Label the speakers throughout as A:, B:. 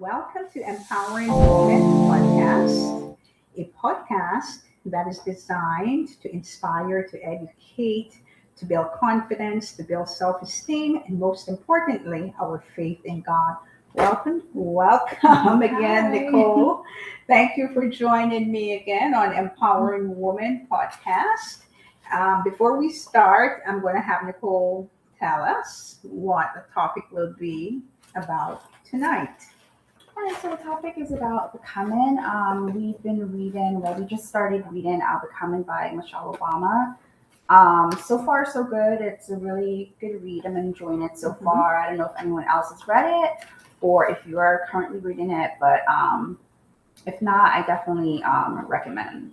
A: Welcome to Empowering Women podcast that is designed to inspire, to educate, to build confidence, to build self esteem, and most importantly, our faith in God. Welcome again,
B: Hi.
A: Nicole. Thank you for joining me again on Empowering Women podcast. Before we start, I'm going to have Nicole tell us what the topic will be about tonight.
B: All right, so the topic is about Becoming. We've been reading, we just started reading Becoming by Michelle Obama. So far, so good. It's a really good read. I'm enjoying it so far. I don't know if anyone else has read it or if you are currently reading it, but if not, I definitely recommend.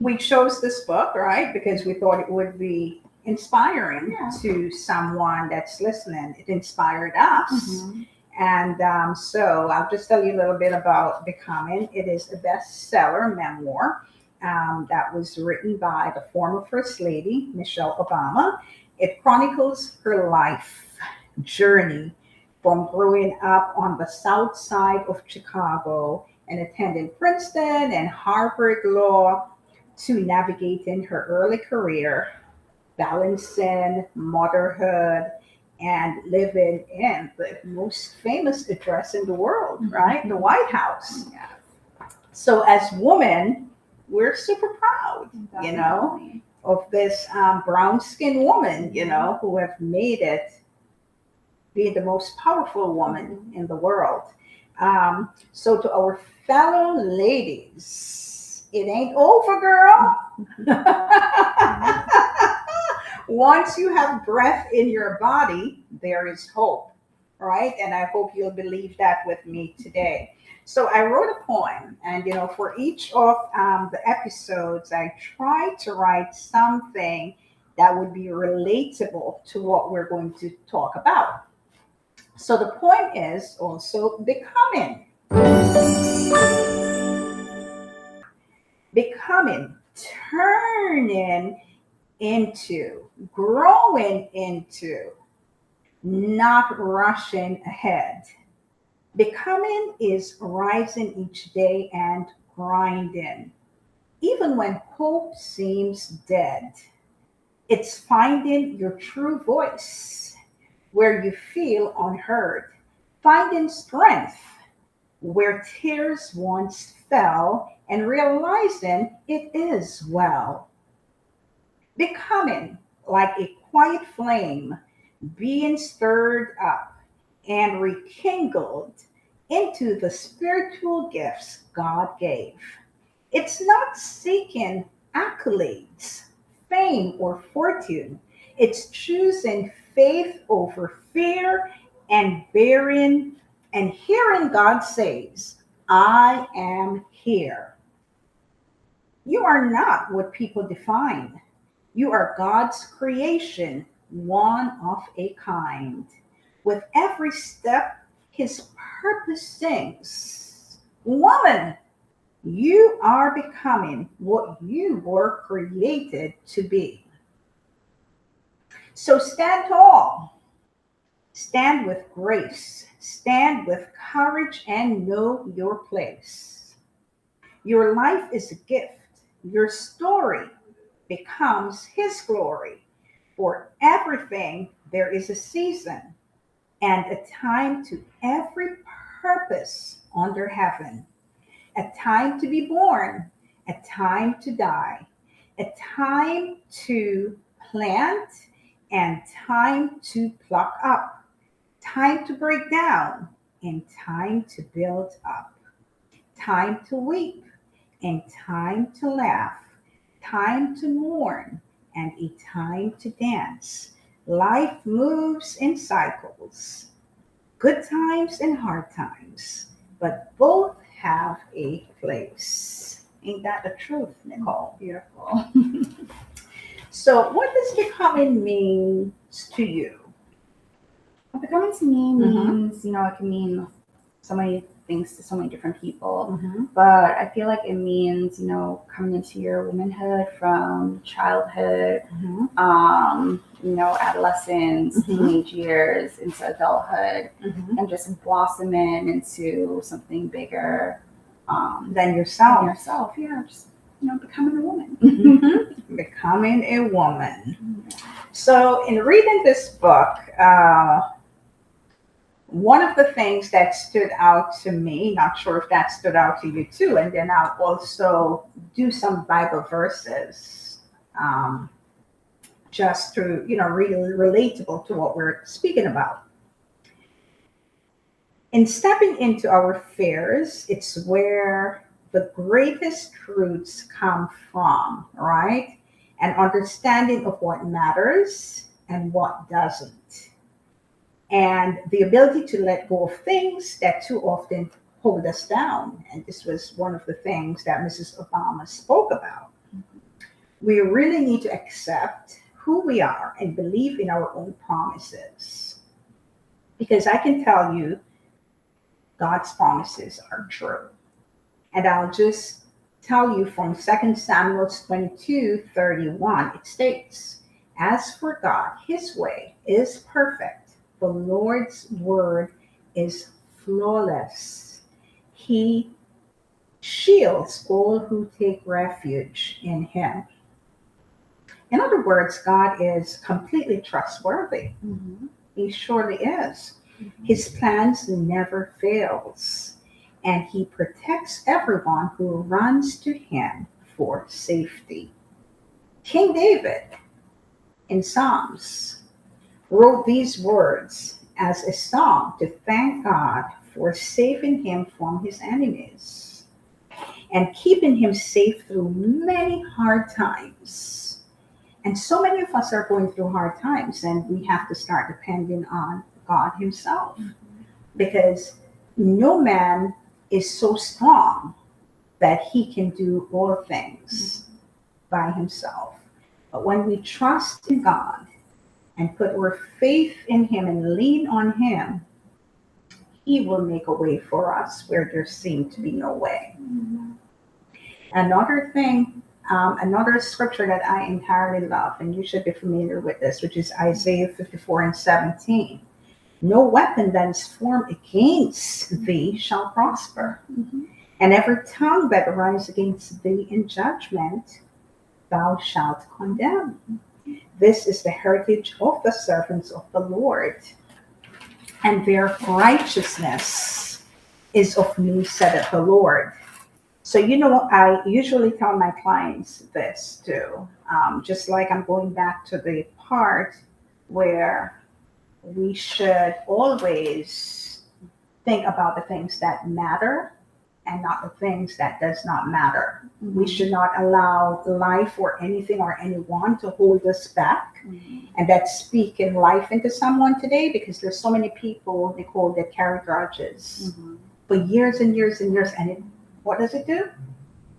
A: We chose this book, right, because we thought it would be inspiring
B: Yeah.
A: to someone that's listening. It inspired us.
B: Mhm.
A: And so I'll just tell you a little bit about Becoming. It is a bestseller memoir that was written by the former First Lady, Michelle Obama. It chronicles her life journey from growing up on the south side of Chicago and attending Princeton and Harvard Law to navigating her early career, balancing motherhood and living in the most famous address in the world, right? The White House.
B: Yeah,
A: So as women, we're super proud,
B: definitely.
A: of this brown skinned woman, who have made it be the most powerful woman in the world. So to our fellow ladies, it ain't over, girl. Once you have breath in your body, there is hope, right? And I hope you'll believe that with me today. So I wrote a poem, and for each of the episodes, I tried to write something that would be relatable to what we're going to talk about. So the poem is also becoming. Becoming, turning into, growing into, not rushing ahead. Becoming is rising each day and grinding. Even when hope seems dead, it's finding your true voice where you feel unheard, finding strength where tears once fell, and realizing it is well. Becoming like a quiet flame, being stirred up and rekindled into the spiritual gifts God gave. It's not seeking accolades, fame, or fortune. It's choosing faith over fear and bearing and hearing God says, I am here. You are not what people define. You are God's creation, one of a kind. With every step, his purpose sings. Woman, you are becoming what you were created to be. So stand tall, stand with grace, stand with courage, and know your place. Your life is a gift. Your story becomes his glory. For everything, there is a season and a time to every purpose under heaven. A time to be born, a time to die, a time to plant, and time to pluck up, time to break down, and time to build up, time to weep, and time to laugh, time to mourn, and a time to dance. Life moves in cycles, good times and hard times, but both have a place. Ain't that the truth, Nicole?
B: Beautiful.
A: So, what does becoming mean to you?
B: Becoming to me
A: Mhm.
B: means, it can mean so many things to so many different people.
A: Mm-hmm.
B: But I feel like it means, coming into your womanhood from childhood,
A: Mm-hmm.
B: Adolescence,
A: Mhm.
B: teenage years, into adulthood,
A: Mm-hmm.
B: and just blossoming into something bigger
A: Then
B: than
A: yourself.
B: yourself. Yeah, just becoming a woman.
A: Mhm. Becoming a woman. So, in reading this book, one of the things that stood out to me, not sure if that stood out to you too, and then I'll also do some Bible verses, just to, really relatable to what we're speaking about. In stepping into our fears, it's where the greatest truths come from, right? An understanding of what matters and what doesn't. And the ability to let go of things that too often hold us down. And this was one of the things that Mrs. Obama spoke about. We really need to accept who we are and believe in our own promises. Because I can tell you, God's promises are true. And I'll just tell you from 2 Samuel 22:31, it states, "As for God, his way is perfect. The Lord's word is flawless. He shields all who take refuge in him." In other words, God is completely trustworthy.
B: Mm-hmm.
A: He surely is. His plans never fails, and he protects everyone who runs to him for safety. King David in Psalms wrote these words as a song to thank God for saving him from his enemies and keeping him safe through many hard times. And so many of us are going through hard times, and we have to start depending on God himself, because no man is so strong that he can do all things by himself. But when we trust in God and put our faith in him and lean on him, he will make a way for us where there seemed to be no way. Another thing, another scripture that I entirely love, and you should be familiar with this, which is Isaiah 54:17. "No weapon that is formed against thee shall prosper,
B: Mm-hmm.
A: and every tongue that rises against thee in judgment thou shalt condemn. This is the heritage of the servants of the Lord, and their righteousness is of me, saith the Lord." So, I usually tell my clients this too, just like I'm going back to the part where we should always think about the things that matter and not the things that does not matter. We should not allow life or anything or anyone to hold us back. And that's speaking life into someone today, because there's so many people, Nicole, that carry grudges for years and years and years. And what does it do?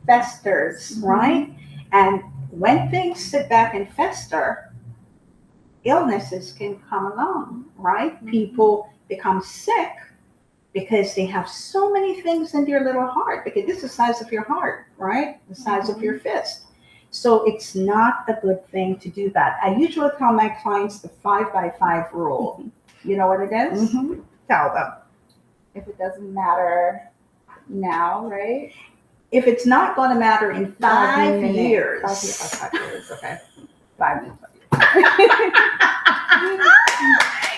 A: Festers, right? And when things sit back and fester, illnesses can come along, right? People become sick because they have so many things in their little heart, because this is the size of your heart, right? The size of your fist. So it's not a good thing to do that. I usually tell my clients the 5x5 rule. You know what it is? Tell them.
B: If it doesn't matter now, right?
A: If it's not going to matter in 5
B: minutes.
A: years.
B: 5 years, okay. 5 minutes.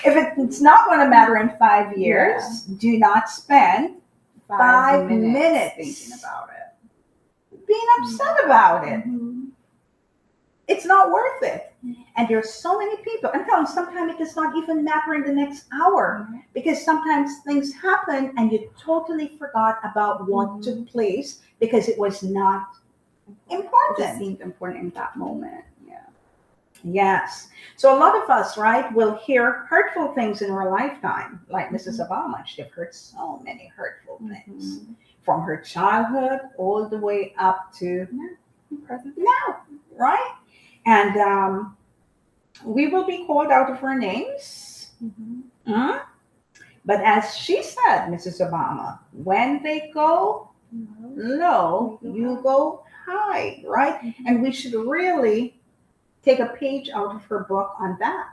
A: If it's not going to matter in 5 years, do not spend 5 minutes
B: thinking about it,
A: being upset about it.
B: Mm-hmm.
A: It's not worth it. And there's so many people, and tell them sometimes it does not even matter in the next hour, because sometimes things happen and you totally forgot about what took place because it was not important.
B: It just seemed important in that moment.
A: Yes. So a lot of us, right, will hear hurtful things in our lifetime, like Mrs. Obama. She've heard so many hurtful things from her childhood all the way up to now, right? And we will be called out of our names. But as she said, Mrs. Obama, when they go low, you go high, right?
B: Mhm.
A: And we should really take a page out of her book on that.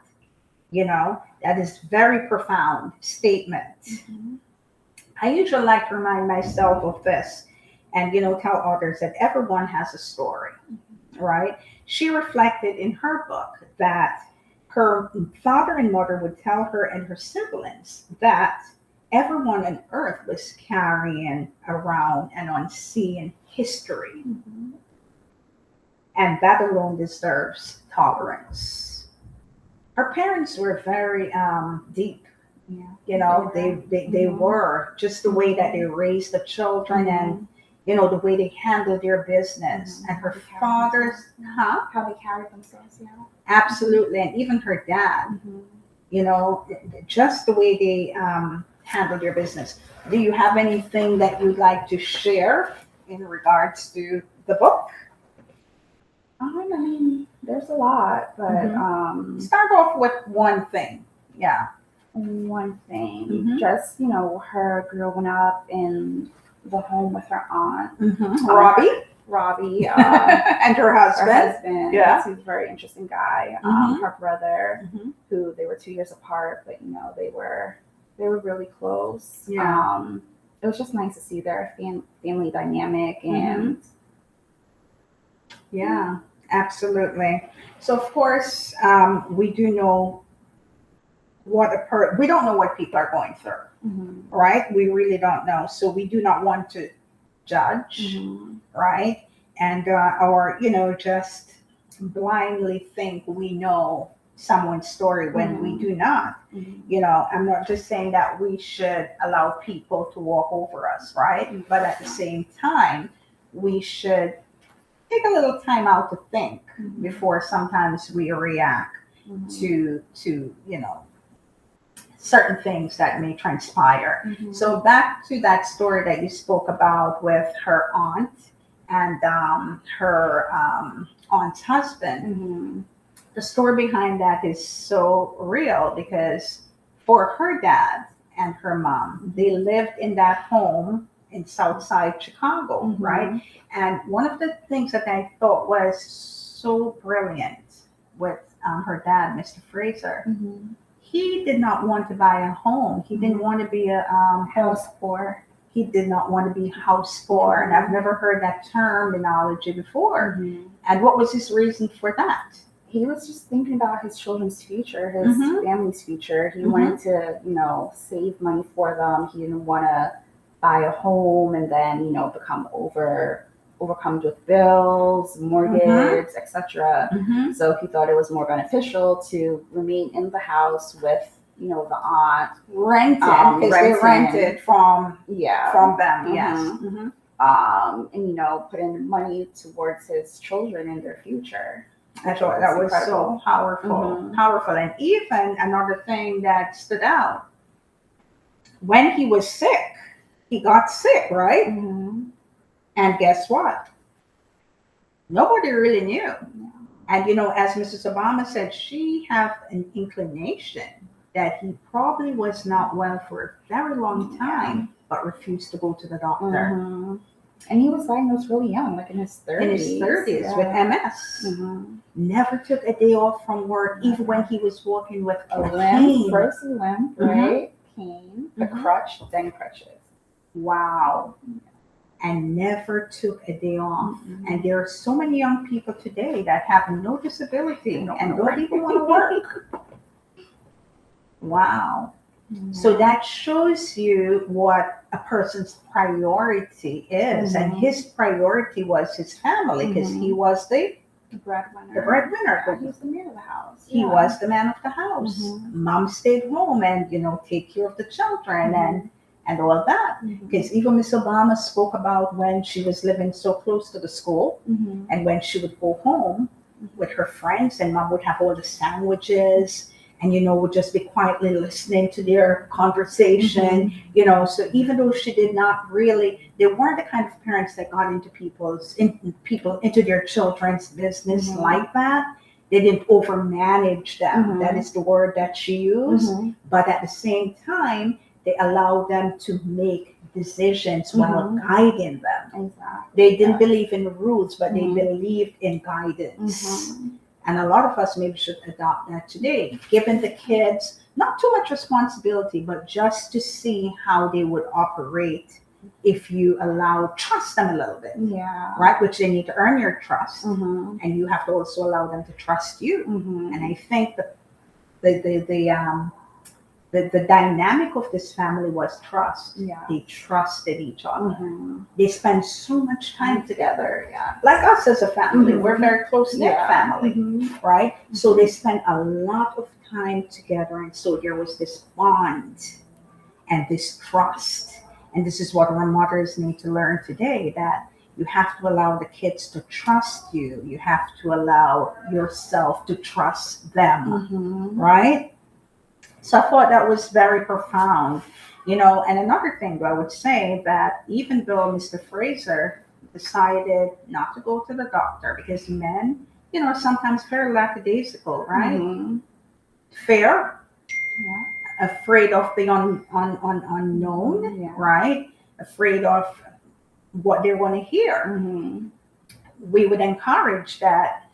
A: That is very profound statement.
B: Mhm.
A: I usually like to remind myself of this and, tell others that everyone has a story, right? She reflected in her book that her father and mother would tell her and her siblings that everyone on earth was carrying around an unseen history,
B: Mhm.
A: and that alone deserves tolerance. Her parents were very deep.
B: Yeah.
A: They
B: Mhm.
A: were just the way that they raised the children, and
B: Mhm.
A: the way they handled their business. And her
B: How they carry
A: father's,
B: themselves.
A: huh?
B: How they carry themselves, yeah.
A: Absolutely. And even her dad,
B: Mhm.
A: you know, just the way they handled their business. Do you have anything that you'd like to share in regards to the book?
B: I mean, there's a lot, but
A: Mhm. Start off with one thing. Yeah.
B: one thing,
A: Mhm.
B: just her growing up in the home with her aunt,
A: Robbie
B: Robbie,
A: and her
B: her
A: husband.
B: husband.
A: Yeah.
B: He's a very interesting guy.
A: Mhm.
B: Her brother,
A: Mhm.
B: who they were 2 years apart, but they were really close.
A: Yeah.
B: It was just nice to see their family dynamic and.
A: Yeah, absolutely. So of course, we do know we don't know what people are going through,
B: Mhm.
A: right? We really don't know. So we do not want to judge,
B: Mhm.
A: right? And or just blindly think we know someone's story when we do not.
B: Mhm.
A: I'm not just saying that we should allow people to walk over us, right? But at the same time, we should take a little time out to think
B: Mhm.
A: before sometimes we react
B: Mhm.
A: to certain things that may transpire.
B: Mhm.
A: So back to that story that you spoke about with her aunt and her aunt's husband.
B: Mhm.
A: The story behind that is so real because for her dad and her mom, they lived in that home in Southside Chicago,
B: Mhm.
A: right? And one of the things that I thought was so brilliant with her dad, Mr. Fraser,
B: Mhm.
A: he did not want to buy a home. He didn't want to be a
B: House poor.
A: He did not want to be house poor, and I've never heard that terminology before.
B: Mhm.
A: And what was his reason for that?
B: He was just thinking about his children's future, his
A: Mhm.
B: family's future. He
A: Mhm.
B: wanted to, save money for them. He didn't want to buy a home and then, become overcome with bills, mortgage, etc.
A: Mhm.
B: So he thought it was more beneficial to remain in the house with, the aunt.
A: Rented because they
B: Renting.
A: rented from
B: Yeah.
A: them. Yes.
B: Mhm. And put in money towards his children and their future.
A: I thought that was
B: incredible.
A: so powerful,
B: Mhm.
A: powerful. And even another thing that stood out when he was sick, he got sick, right?
B: Mhm.
A: And guess what? Nobody really knew. And as Mrs. Obama said, she had an inclination that he probably was not well for a very long time, but refused to go to the doctor.
B: Mhm. And he was diagnosed really young, like in his 30s.
A: In his 30s with MS.
B: Mhm.
A: Never took a day off from work, even when he was walking with
B: A limp,
A: cane.
B: first limp,
A: Mhm.
B: right? Cane, the
A: Mhm.
B: crutch, then crutches.
A: Wow. And never took a day off.
B: Mhm.
A: And there are so many young people today that have no disability and
B: wanna
A: don't even want to work. Wow.
B: Mhm.
A: So that shows you what a person's priority is. And his priority was his family because he was the
B: breadwinner.
A: breadwinner.
B: He was the man of the house.
A: He was the man of the house.
B: Mhm.
A: Mom stayed home and take care of the children and all of that.
B: Mhm.
A: Because even Miss Obama spoke about when she was living so close to the school
B: Mhm.
A: and when she would go home with her friends and mom would have all the sandwiches and would just be quietly listening to their conversation. So even though she did not really, they weren't the kind of parents that got into into their children's business
B: Mhm.
A: like that. They didn't overmanage them.
B: Mhm.
A: That is the word that she used.
B: Mhm.
A: But at the same time, They allowed them to make decisions while
B: Mhm.
A: guiding them.
B: Exactly.
A: They didn't
B: Yeah.
A: believe in rules, but they
B: Mhm.
A: believed in guidance.
B: Mhm.
A: And a lot of us maybe should adopt that today, giving the kids not too much responsibility, but just to see how they would operate if you trust them a little bit,
B: Yeah.
A: right? Which they need to earn your trust.
B: Mhm.
A: And you have to also allow them to trust you.
B: Mhm.
A: And I think the dynamic of this family was trust.
B: Yeah.
A: They trusted each other.
B: Mhm.
A: They spent so much time together.
B: Yeah.
A: Like us as a family,
B: Mhm.
A: we're a very close knit
B: Yeah.
A: family,
B: Mhm.
A: right? So they spent a lot of time together, and so there was this bond and this trust. And this is what our mothers need to learn today, that you have to allow the kids to trust you. You have to allow yourself to trust them,
B: Mhm.
A: right? So I thought that was very profound, you know. And another thing I would say that even though Mr. Fraser decided not to go to the doctor because men, you know, sometimes very lackadaisical, right?
B: Mhm.
A: Fear,
B: Yeah.
A: afraid of the unknown,
B: Yeah.
A: right? Afraid of what they're going to hear.
B: Mhm.
A: We would encourage that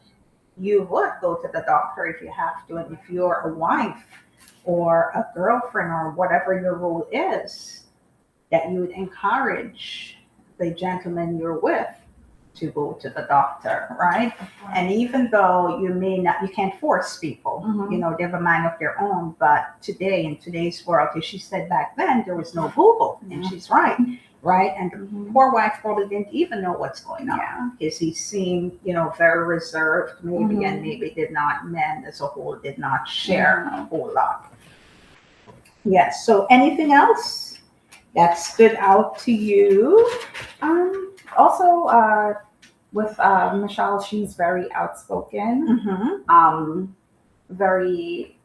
A: you would go to the doctor if you have to, and if you're a wife or a girlfriend or whatever your role is, that you would encourage the gentleman you're with to go to the doctor, right? And even though you may not, you can't force people,
B: Mhm.
A: you know, they have a mind of their own. But today, in today's world, as she said back then, there was no Google, and
B: Yeah.
A: she's right, right? And the
B: Mhm.
A: poor wife probably didn't even know what's going on
B: Yeah.
A: because he seemed, you know, very reserved, maybe, and
B: Mhm.
A: maybe men as a whole did not share
B: Mhm.
A: a whole lot. Yes. So, anything else that stood out to you?
B: Also, with Michelle, she's very outspoken,
A: Mm-hmm.
B: very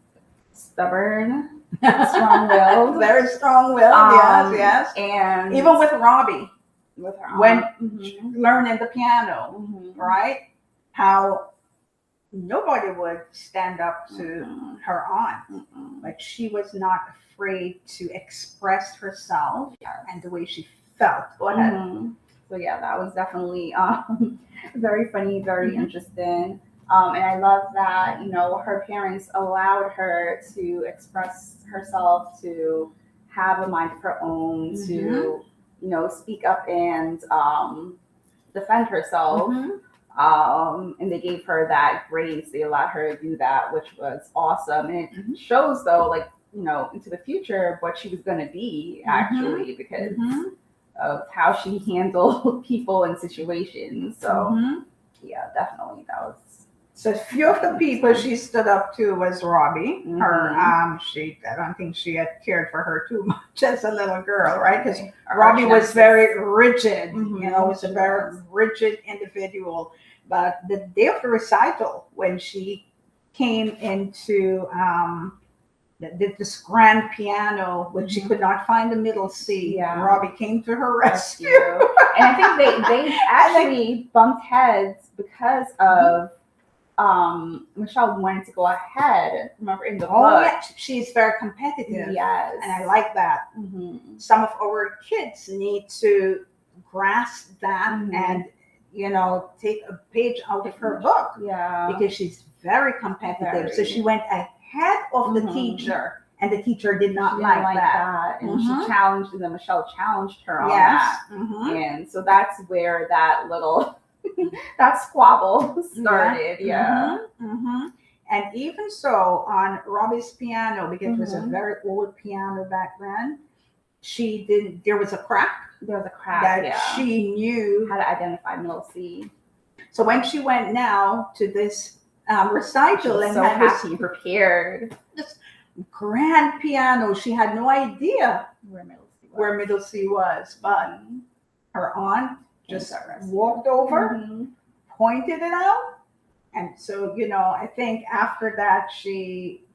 B: stubborn, strong-willed.
A: Very strong-willed. Yes, yes.
B: And
A: Even with Robbie,
B: with her
A: when
B: Mhm.
A: learning the piano,
B: Mhm.
A: right? How nobody would stand up to
B: Mhm.
A: her aunt,
B: Mhm.
A: but she was not afraid to express herself and the way she felt. Go ahead.
B: Mhm. So yeah, that was definitely very funny, very
A: Mhm.
B: interesting. And I love that, you know, her parents allowed her to express herself, to have a mind of her own, to,
A: Mhm.
B: you know, speak up and defend herself.
A: Mhm.
B: And they gave her that grace. They allowed her to do that, which was awesome. And it
A: Mhm.
B: shows, though, like, you know, into the future what she was going to be, actually, because
A: Mhm.
B: of how she handled people and situations. So,
A: Mhm.
B: yeah, definitely. That was.
A: So a few of the people she stood up to was Robbie. Her, I don't think she had cared for her too much as a little girl, right? Because Robbie was very rigid.
B: Mhm.
A: You know, was a very rigid individual. But the day of the recital, when she came into this grand piano, which she
B: Mhm.
A: could not find the middle C,
B: Yeah.
A: Robbie came to her rescue.
B: And I think they actually bumped heads because of Michelle wanted to go ahead. Remember in the book?
A: Yeah, she's very competitive.
B: Yes,
A: And I like that.
B: Mm-hmm.
A: Some of our kids need to grasp that
B: Mhm.
A: and, you know, take a page out of her book
B: Yeah,
A: because she's very competitive. So
B: Very.
A: she went ahead of the
B: Mhm.
A: teacher, and the teacher did not
B: she didn't
A: like that.
B: and
A: Mhm.
B: she challenged, and then Michelle challenged her on
A: Yes.
B: that,
A: Mhm.
B: and so that's where that little that squabble started. Yeah.
A: Mhm. And even so, on Robbie's piano, because it was a
B: Mhm.
A: very old piano back then, she didn't. There was a crack
B: There was a crack.
A: that
B: Yeah.
A: she knew.
B: How to identify middle C.
A: So when she went now to this
B: She
A: recital
B: was
A: and
B: so
A: had
B: happy and prepared.
A: this grand piano, she had no idea
B: Where middle C was.
A: where middle C was, but
B: Mhm.
A: her aunt just
B: Came to our rescue.
A: walked over,
B: Mhm.
A: pointed it out, and so, you know, I think after that she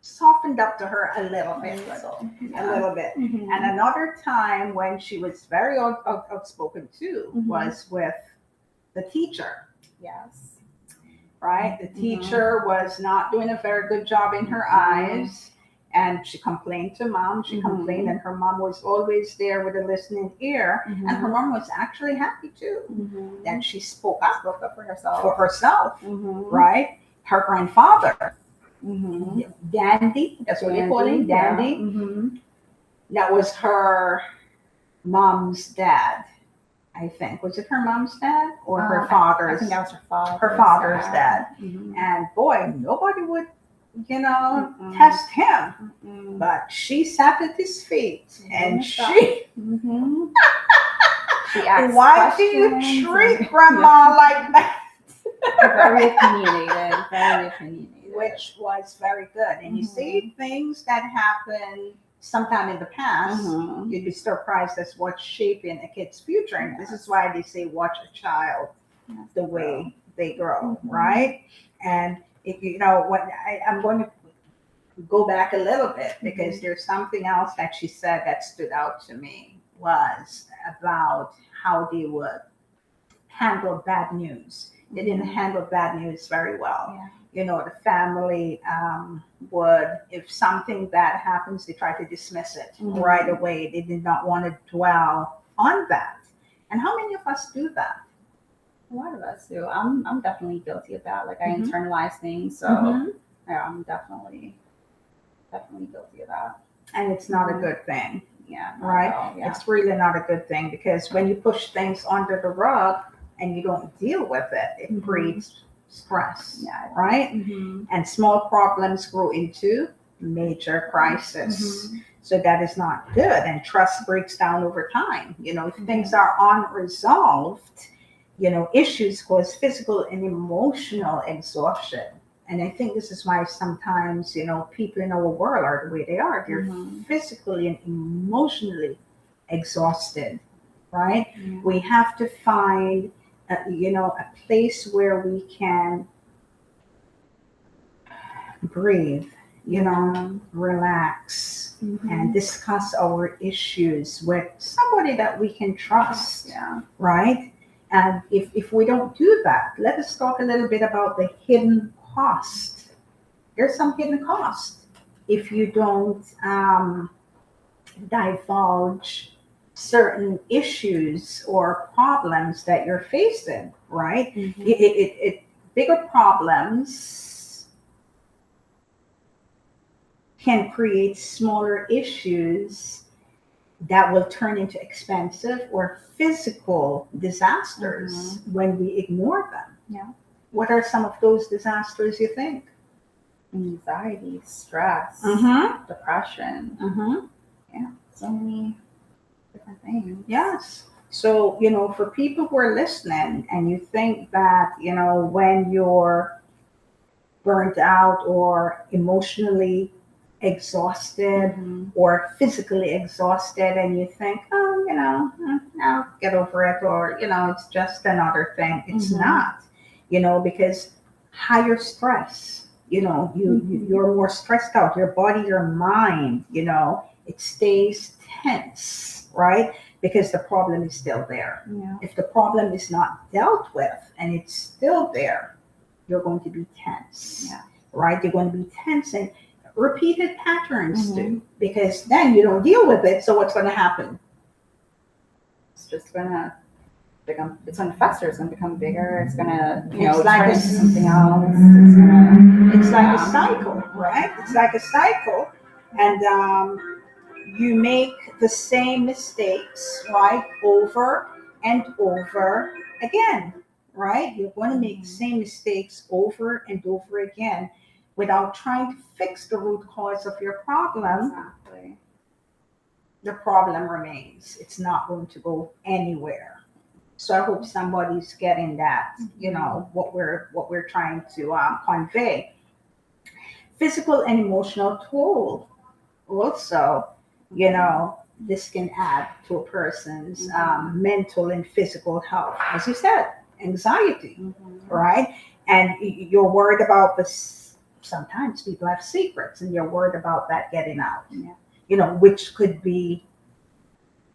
A: softened up to her a little bit. A little bit.
B: Mhm.
A: And another time when she was very outspoken too
B: Mhm.
A: was with the teacher,
B: Yes.
A: right? The
B: Mhm.
A: teacher was not doing a very good job in her
B: Mhm.
A: eyes. And she complained to mom. She complained, and her mom was always there with a listening ear. And her mom was actually happy too that she spoke up for herself, right? Her grandfather, Dandy, that's what they call him, Dandy. That was her mom's dad, I think. Was it her mom's dad or her father's?
B: I think that was her father.
A: Her father's dad. And boy, nobody would, test him. But she sat at his feet and she asked, why do you treat grandma like that?
B: Very opinionated, very opinionated.
A: Which was very good. And you see things that happen sometime in the past, you'd be surprised as what's shaping a kid's future. And this is why they say watch a child the way they grow, right? And if I'm going to go back a little bit because there's something else that she said that stood out to me was about how they would handle bad news. They didn't handle bad news very well. The family would, if something bad happens, they try to dismiss it right away. They did not want to dwell on that. And how many of us do that?
B: A lot of us do. I'm definitely guilty of that. Like I internalize things, so yeah, I'm definitely guilty of that.
A: And it's not a good thing.
B: Yeah.
A: Right?
B: Yeah.
A: It's really not a good thing because when you push things under the rug and you don't deal with it, it breeds stress, right? And small problems grow into major crisis. So that is not good. And trust breaks down over time. If things are unresolved, issues cause physical and emotional exhaustion. And I think this is why sometimes, people in our world are the way they are. They're physically and emotionally exhausted, right? We have to find a place where we can breathe, relax and discuss our issues with somebody that we can trust, right? And if we don't do that, let us talk a little bit about the hidden cost. There's some hidden cost if you don't divulge certain issues or problems that you're facing, right? Bigger problems can create smaller issues that will turn into expensive or physical disasters when we ignore them. What are some of those disasters you think?
B: Anxiety, stress, depression. Yeah, so many different things.
A: Yes. So, for people who are listening and you think that, when you're burnt out or emotionally exhausted or physically exhausted and you think, I'll get over it, or, it's just another thing. It's not, because higher stress, you're more stressed out, your body, your mind, it stays tense, right? Because the problem is still there. If the problem is not dealt with and it's still there, you're going to be tense, right? You're going to be tense and repeated patterns too, because then you don't deal with it. So what's going to happen?
B: It's just going to become, it's going to fester, it's going to become bigger, it's going to,
A: turn
B: into something else.
A: It's like a cycle, right? It's like a cycle. And you make the same mistakes, right? Over and over again, right? You're going to make the same mistakes over and over again without trying to fix the root cause of your problem.
B: Exactly.
A: The problem remains. It's not going to go anywhere. So I hope somebody's getting that, what we're trying to convey. Physical and emotional toll. Also, this can add to a person's mental and physical health. As you said, anxiety, right? And you're worried about this. Sometimes people have secrets and you're worried about that getting out, which could be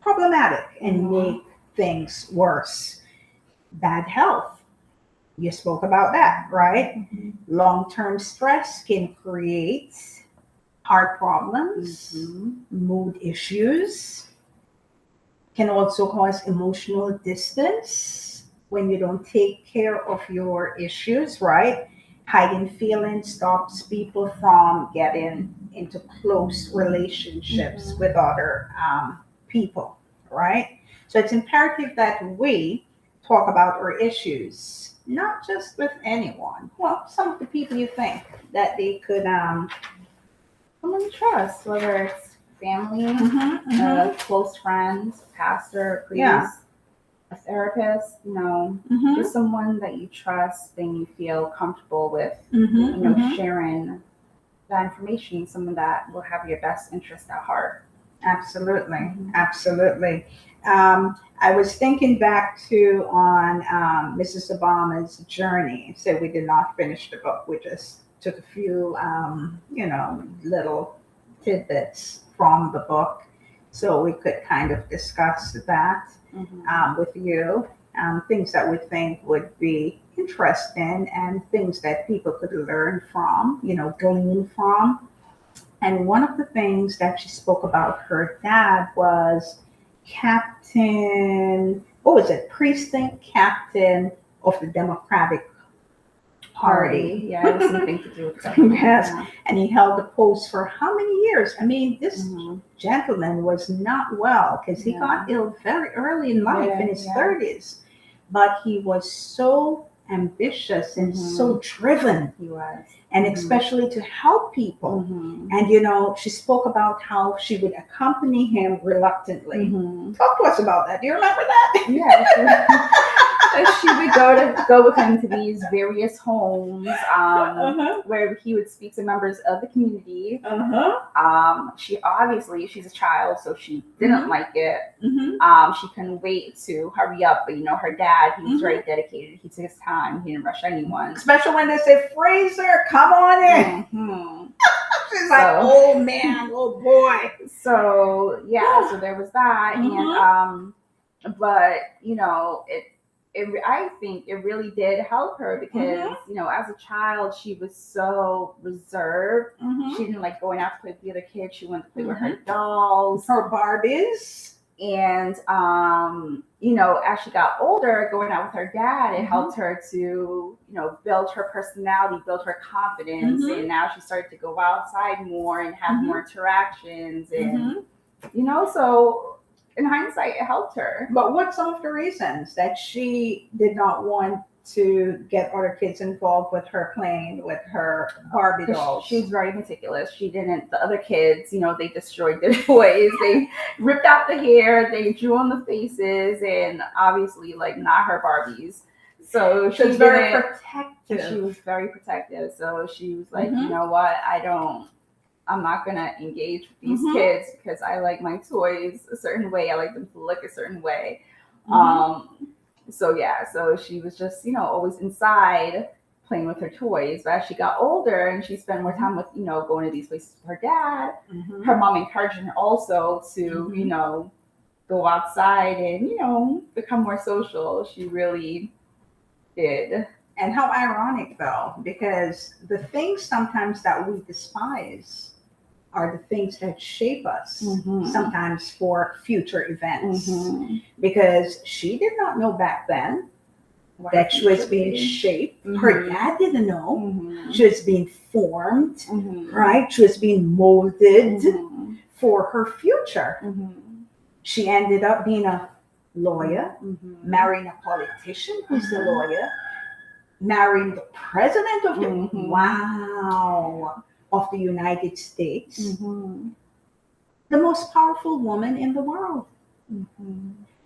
A: problematic and make things worse. Bad health. You spoke about that, right? Long-term stress can create heart problems,
B: Mhm.
A: mood issues, can also cause emotional distance when you don't take care of your issues, right? Hiding feelings stops people from getting into close relationships
B: Mhm.
A: with other people, right? So it's imperative that we talk about our issues, not just with anyone. Well, some of the people you think that they could.
B: Someone you trust, whether it's family,
A: Mhm.
B: close friends, pastor,
A: Yeah.
B: priest, a therapist,
A: Mhm.
B: just someone that you trust and you feel comfortable with,
A: Mhm. Mhm.
B: sharing that information, someone that will have your best interest at heart.
A: Absolutely,
B: Mhm.
A: absolutely. I was thinking back to on Mrs. Obama's journey. So we did not finish the book. We just took a few, little tidbits from the book, so we could kind of discuss that
B: Mhm.
A: with you. Things that we think would be interesting and things that people could learn from, glean from. And one of the things that she spoke about her dad was captain, what was it, precinct captain of the Democratic Party.
B: Party, yeah, it was something to do with government.
A: Yes,
B: Yeah.
A: and he held the post for how many years? I mean, this
B: Mhm.
A: gentleman was not well because he
B: Yeah.
A: got ill very early in life, in
B: Yeah,
A: his
B: yeah.
A: 30s. But he was so ambitious and so
B: Mhm.
A: driven,
B: He was.
A: and
B: Mhm.
A: especially to help people.
B: Mhm.
A: And she spoke about how she would accompany him reluctantly.
B: Mhm.
A: Talk to us about that. Do you remember that?
B: Yeah, she would go with him to these various homes,
A: Uh-huh.
B: where he would speak to members of the community.
A: Uh-huh.
B: She's a child, so she didn't
A: Mhm.
B: like it.
A: Mhm.
B: She couldn't wait to hurry up, but her dad, he was very dedicated. He took his time. He didn't rush anyone.
A: Especially when they say, Fraser, come on in.
B: Hmm.
A: She's like,
B: So,
A: oh man, oh boy.
B: so yeah, so there was that,
A: Mhm.
B: but I think it really did help her because
A: Mhm.
B: as a child she was so reserved. She
A: Mhm.
B: didn't like going out to play with the other kids. She wanted to play with her
A: Mhm.
B: dolls.
A: Her Barbies.
B: And as she got older, going out with her dad, it helped her to build her personality, build her confidence.
A: Mhm.
B: And now she started to go outside more and have more interactions. And
A: Mhm.
B: so in hindsight, it helped her.
A: But what's some of the reasons that she did not want to get other kids involved with her playing with her Barbie
B: Because
A: dolls?
B: she was very meticulous. She didn't. The other kids, they destroyed their toys. They ripped out the hair. They drew on the faces, and obviously, like, not her Barbies. So
A: She was very protective.
B: She was very protective. So she was like,
A: Mhm.
B: you know what? I'm not gonna engage with these kids because I like my toys a certain way. I like them to look a certain way. So she was just, always inside playing with her toys. But as she got older and she spent more time with, going to these places with her dad, her mom encouraged her also to, go outside and, become more social. She really did.
A: And how ironic, though, because the things sometimes that we despise are the things that shape us, sometimes for future events. Because she did not know back then that she was being shaped. Her dad didn't know. She was being formed, right? She was being molded for her future. She ended up being a lawyer, marrying a politician who's a lawyer, marrying the president of the of the United States, the most powerful woman in the world.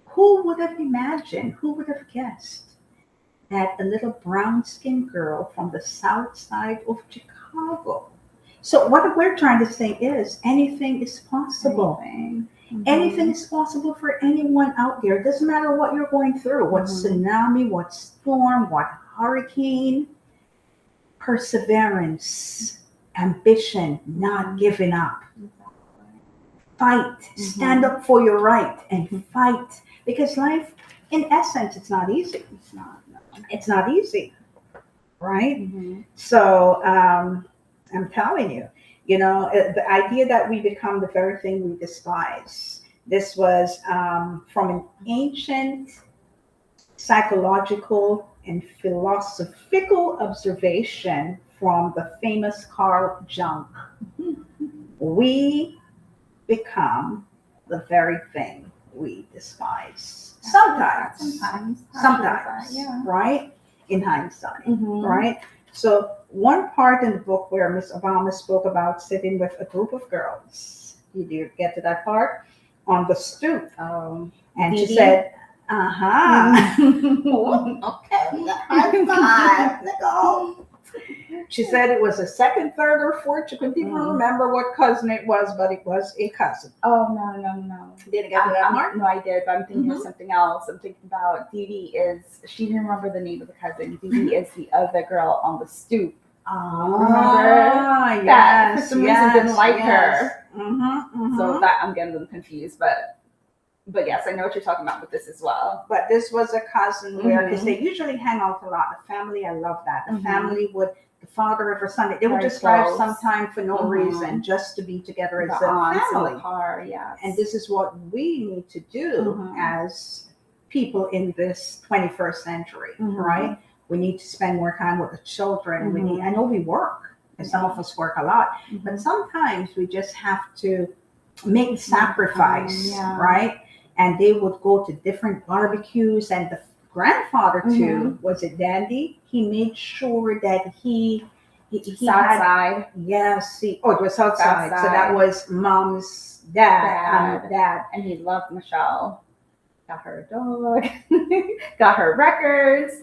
A: Who would have imagined? Who would have guessed that a little brown-skinned girl from the south side of Chicago? So what we're trying to say is anything is possible. Anything is possible for anyone out there. It doesn't matter what you're going through, what tsunami, what storm, what hurricane. Perseverance, ambition, not giving up. Fight, stand up for your right and fight. Because life, in essence, it's not easy.
B: It's not. No.
A: It's not easy, right? So I'm telling you, The idea that we become the very thing we despise. This was from an ancient psychological and philosophical observation from the famous Carl Jung. We become the very thing we despise. Sometimes. Sometimes.
B: Yeah.
A: Right? In hindsight.
B: Mhm.
A: Right? So, one part in the book where Miss Obama spoke about sitting with a group of girls. Did you get to that part? On the stoop. And she
B: Dee Dee?
A: said, uh-huh.
B: Mhm.
A: Okay, high five, Nicole. She said it was a second, third, or fourth. She couldn't even remember what cousin it was, but it was a cousin.
B: Oh, no.
A: Did it get to that part?
B: No, I did, but I'm thinking of
A: Mhm.
B: something else. I'm thinking about Dee Dee she didn't remember the name of the cousin. Dee Dee is the other girl on the stoop.
A: Remember?
B: That for some reason didn't like her.
A: Mm-hmm,
B: So that I'm getting them confused, but yes, I know what you're talking about with this as well.
A: But this was a cousin where, because they usually hang out a lot. The family, I love that. The family would, the father every Sunday, they would
B: Very
A: just drive
B: close.
A: sometime for no reason, just to be together as
B: The
A: a
B: aunts in
A: family.
B: the car, yes.
A: And this is what we need to do as people in this 21st century, right? We need to spend more time with the children. I know we work, and some of us work a lot, but sometimes we just have to make the sacrifice, right? And they would go to different barbecues, and the grandfather too, was it Dandy? He made sure that he
B: outside.
A: Yes, it was outside. So that was mom's dad.
B: And he loved Michelle. Got her a dog, got her records.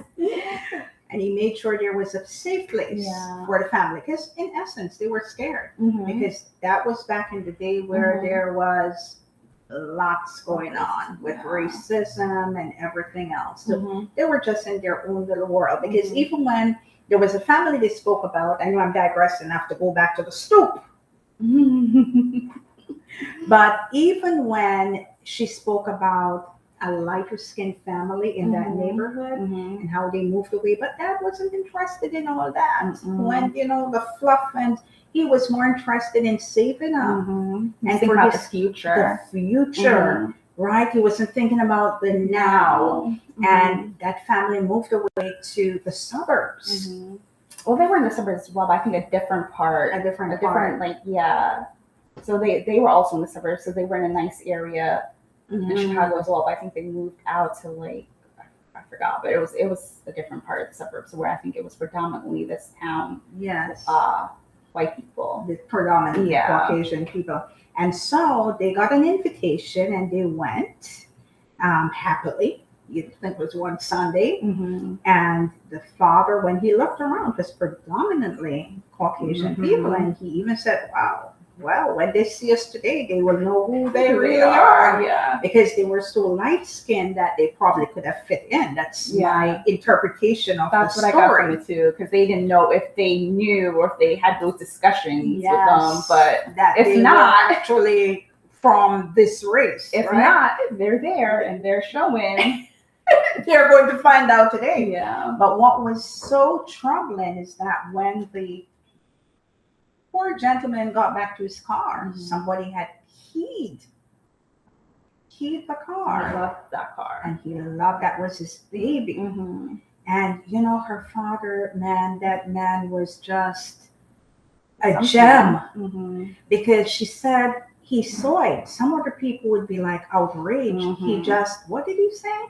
A: And he made sure there was a safe place for the family. Because in essence, they were scared. Because that was back in the day where there was lots going on with racism and everything else. So they were just in their own little world. Because even when there was a family they spoke about, I know I'm digressing enough to go back to the stoop. But even when she spoke about a lighter skinned family in that neighborhood and how they moved away, but dad wasn't interested in all that. When, the fluff, and he was more interested in saving up
B: and
A: for
B: about the future.
A: Right? He wasn't thinking about the now. And that family moved away to the suburbs.
B: Well, they were in the suburbs as well, but I think a different part. So they were also in the suburbs, so they were in a nice area in Chicago as well. But I think they moved out to I forgot, but it was a different part of the suburbs where I think it was predominantly this town.
A: Yes.
B: White people.
A: The predominantly Caucasian people. And so they got an invitation and they went happily. You'd think it was one Sunday. And the father, when he looked around, was predominantly Caucasian people. And he even said, wow, well, when they see us today, they will know who they really are.
B: Yeah.
A: Because they were so light-skinned that they probably could have fit in. That's my interpretation of the story.
B: That's what I got from it too, because they didn't know if they knew or if they had those discussions with them. But
A: that
B: if
A: they
B: not,
A: were actually from this race.
B: If not, they're there and they're showing.
A: They're going to find out today.
B: Yeah.
A: But what was so troubling is that when the poor gentleman got back to his car, somebody had keyed the car.
B: He loved that car.
A: And he loved that was his baby. And her father, that man was just a gem. Because she said he saw it. Some other people would be like outraged. He just, what did he say?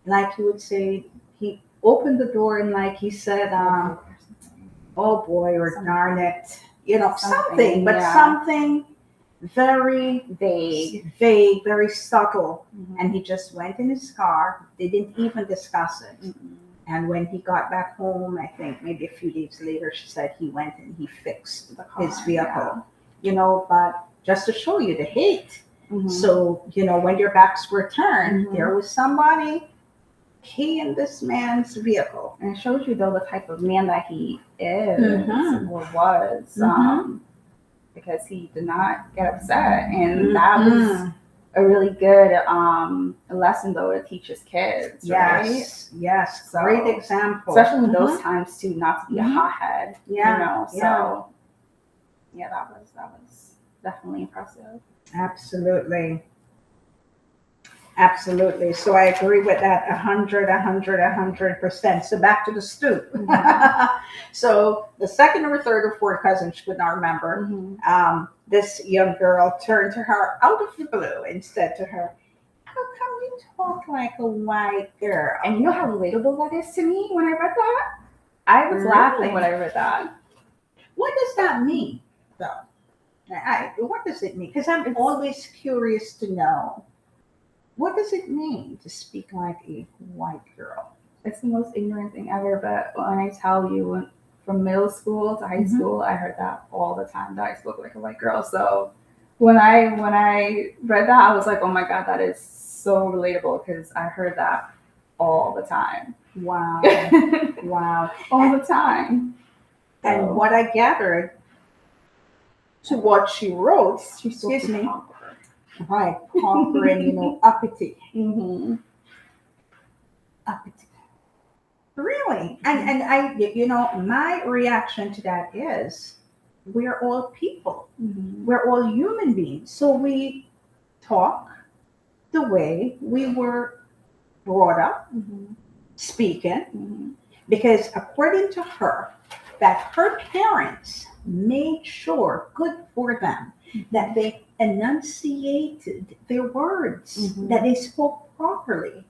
A: Like he would say, he opened the door and like he said, oh boy, or darn it. Something, but something very vague, very subtle. And he just went in his car. They didn't even discuss it. And when he got back home, I think maybe a few days later, she said he went and he fixed his vehicle. But just to show you the hate. So, when your backs were turned, there was somebody keying this man's vehicle.
B: And it shows you, though, the type of man that he is or was, because he did not get upset. And that was a really good lesson, though, to teach his kids, right?
A: Yes, so, great example.
B: Especially in those times, too, not to be a hothead, So Yeah, that was definitely impressive.
A: Absolutely. Absolutely. So I agree with that 100%. So back to the stoop. So the second or third or fourth cousin, she could not remember. This young girl turned to her out of the blue and said to her, "How come you talk like a white girl?"
B: And you know how relatable that is to me when I read that? I was laughing when I read that.
A: What does that mean, though? What does it mean? Because I'm always curious to know. What does it mean to speak like a white girl?
B: It's the most ignorant thing ever, but when I tell you, from middle school to high school, I heard that all the time, that I spoke like a white girl. So when I read that, I was like, oh my God, that is so relatable, because I heard that all the time.
A: Wow. Wow.
B: All the time.
A: And what I gathered to what she wrote,
B: excuse me,
A: right, proper and uppity. Uppity. Really? And I, my reaction to that is, we're all people. We're all human beings. So we talk the way we were brought up, speaking, because according to her, that her parents made sure, good for them, that they enunciated their words, that they spoke properly,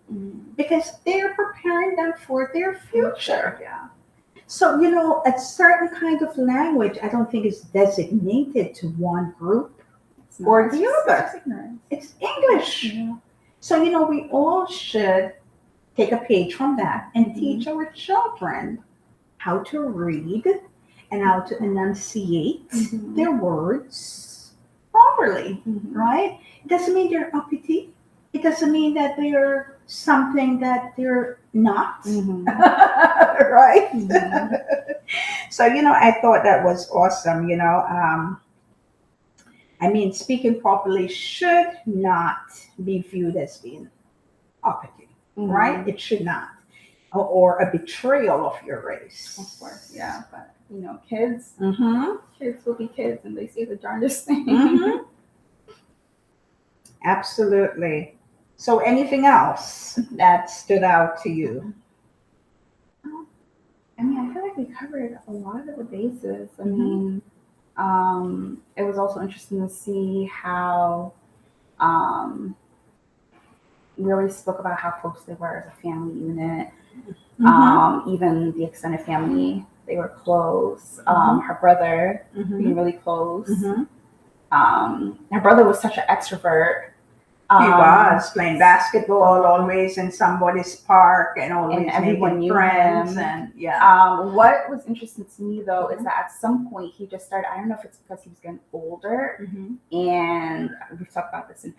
A: because they're preparing them for their future.
B: Yeah.
A: So, a certain kind of language, I don't think is designated to one group or the other. It's English.
B: Yeah.
A: So, we all should take a page from that and teach our children how to read and how to enunciate their words properly, right? It doesn't mean they're uppity. It doesn't mean that they're something that they're not, right? So, I thought that was awesome, speaking properly should not be viewed as being uppity, right? It should not. Or a betrayal of your race.
B: Of course, yeah. But, kids will be kids, and they say the darndest thing.
A: Absolutely. So anything else that stood out to you?
B: I feel like we covered a lot of the bases. It was also interesting to see how we already spoke about how close they were as a family unit. Even the extended family, they were close. Her brother being really close. Her brother was such an extrovert.
A: He was playing basketball always in somebody's park and always
B: and everyone knew
A: friends.
B: him.
A: And
B: what was interesting to me though is that at some point he just started. I don't know if it's because he was getting older, and we've talked about this in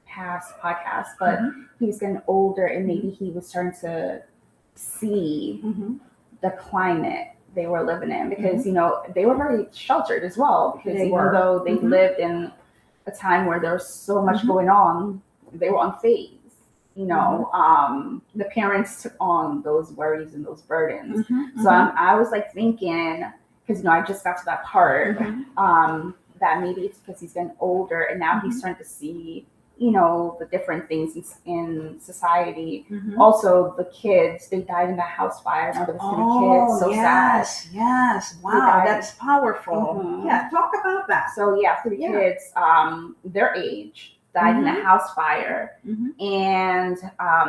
B: past podcasts, but he was getting older, and maybe he was starting to see the climate they were living in, because they were very sheltered as well, because even though they lived in a time where there was so much going on, they were unfazed. The parents took on those worries and those burdens. So I was like thinking, because I just got to that part, that maybe it's because he's getting older and now he's starting to see the different things in society. Also, the kids, they died in the house fire. There was 3 kids. So sad.
A: Yes. Wow, that's powerful. Yeah, talk about that.
B: So 3 kids, their age, died in a house fire, and